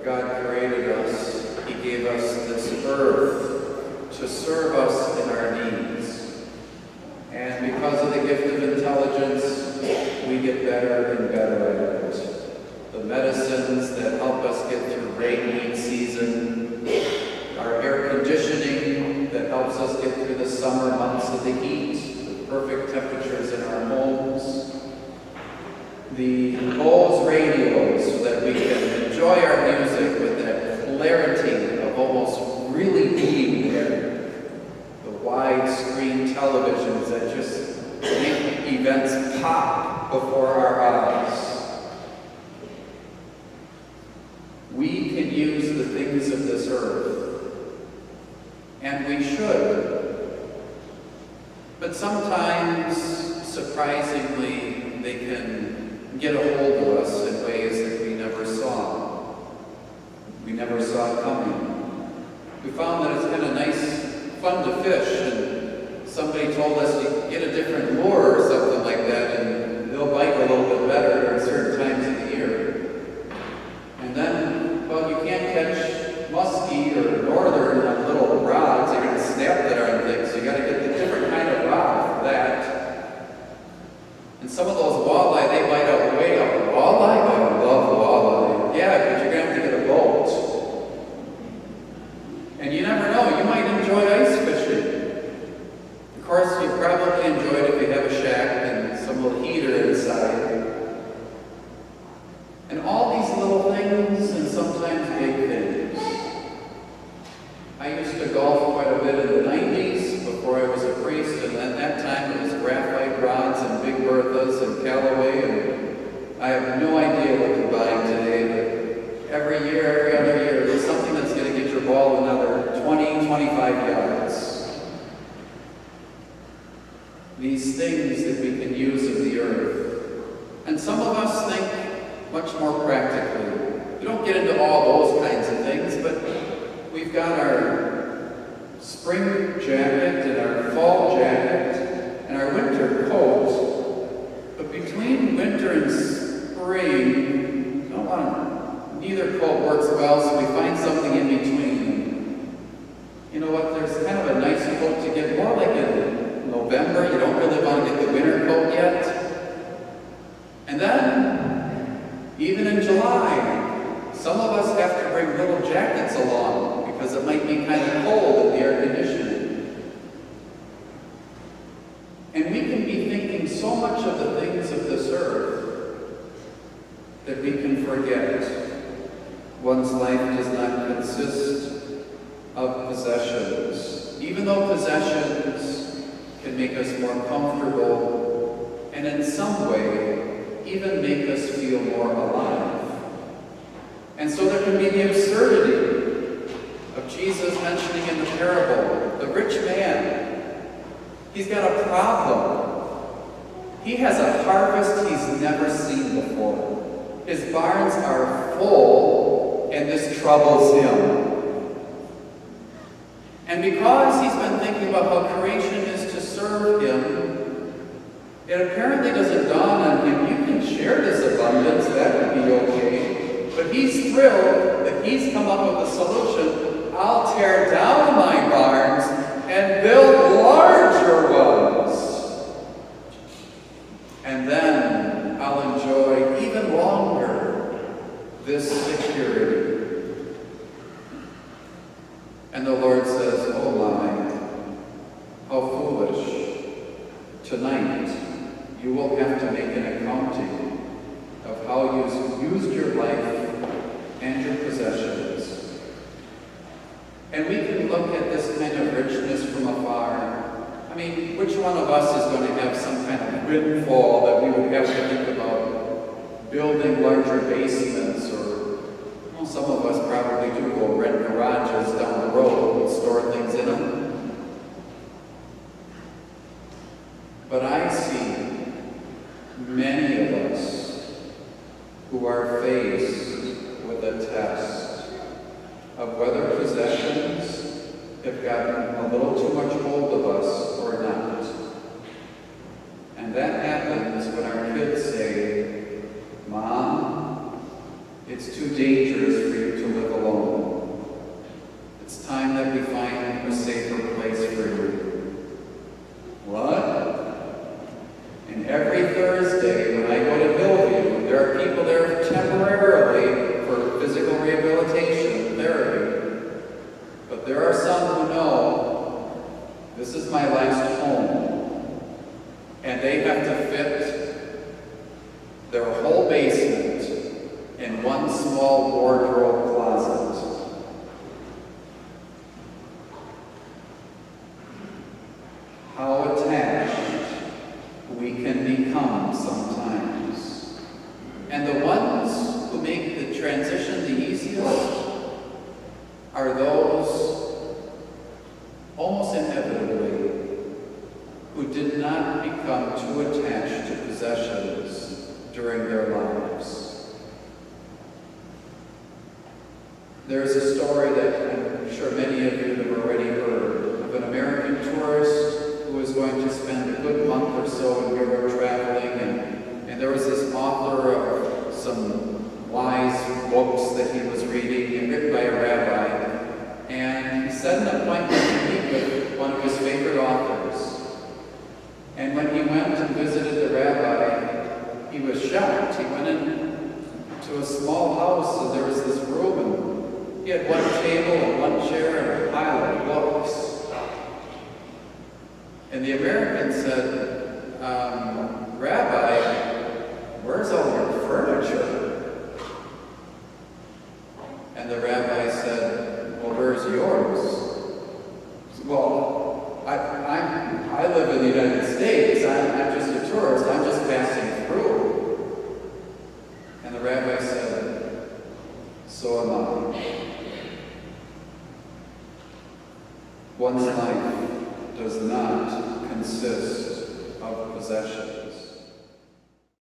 God created us, He gave us this earth to serve us in our needs. And because of the gift of intelligence, we get better and better at it. The medicines that help us get through rainy season, our air conditioning that helps us get through the summer months of the heat, with perfect temperatures in our homes, the Bose radios so that we can enjoy our music with that clarity of almost really being there, the widescreen televisions that just make events pop before our eyes. We can use the things of this earth, and we should. But sometimes, surprisingly, they can get a hold of us in ways that we never saw. We never saw coming. We found that it's kind of nice, fun to fish, and somebody told us to get a different lure or something like that, and they'll bite a little bit better at certain times of the year. And then, well, you can't catch muskie or northern on little rods. You're going to snap that darn thing, so you got to get the different kind of rod for that. And some of those walleye, they bite out way up. Walleye? I love walleye. Yeah, but you're going to have to get a boat. And you never know, you might enjoy ice fishing. Of course, you probably enjoy it if you have a shack and some little heater inside. And all these little things, and sometimes big things. I used to golf quite a bit in the 90s before I was a priest, and at that time it was graphite rods and Big Berthas and Callaway, and I have no idea what you're buying today, but every year, every other year, there's something that's going to get your ball another 20, 25 yards. These things that we can use of the earth. And some of us think much more practically. We don't get into all those kinds of things, but we've got our spring jacket and our fall jacket and our winter coat. But between winter and spring, neither coat works well, so we find something in between. You know what, there's kind of a nice coat to get more like in November. You don't really want to get the winter coat yet. And then, even in July, some of us have to bring little jackets along because it might be kind of cold in the air conditioning. And we can be thinking so much of the things of this earth that we can forget one's life does not consist of possessions. Even though possessions can make us more comfortable and in some way even make us feel more alive. And so there can be the absurdity of Jesus mentioning in the parable, the rich man, he's got a problem. He has a harvest he's never seen before. His barns are full, and this troubles him. And because he's been thinking about how creation is to serve him, it apparently doesn't dawn on him, you can share this abundance, that would be okay. But he's thrilled that he's come up with a solution. I'll tear down my barns and build larger ones. And then I'll enjoy even longer this security. And the Lord says, oh my, how foolish. Tonight, you will have to make an accounting of how you used your life and your possessions. And we can look at this kind of richness from afar. I mean, which one of us is going to have some kind of windfall that we would have to think about building larger basements, or well, some of us probably do go rent garages down the road and store things in them. But I see many of us who are faced with a test of whether possessions have gotten a little too much hold of us or not. And that happens when our kids say, Mom, it's too dangerous for you to one small wardrobe closet. How attached we can become sometimes. And the ones who make the transition the easiest are those, almost inevitably, who did not become too attached to possessions during their lives. There's a story that I'm sure many of you have already heard of an American tourist who was going to spend a good month or so in Europe traveling, and there was this author of some wise books that he was reading, written by a rabbi, and he set an appointment to meet with one of his favorite authors. And when he went and visited the rabbi, he was shocked. He went in to a small house, and there was this room, and he had one table and one chair and a pile of books. And the American said, Rabbi, where's all your furniture? And the rabbi said, well, where's yours? Well, I live in the United States. I'm just a tourist. I'm just passing through. And the rabbi said, so am I. One's life does not consist of possessions.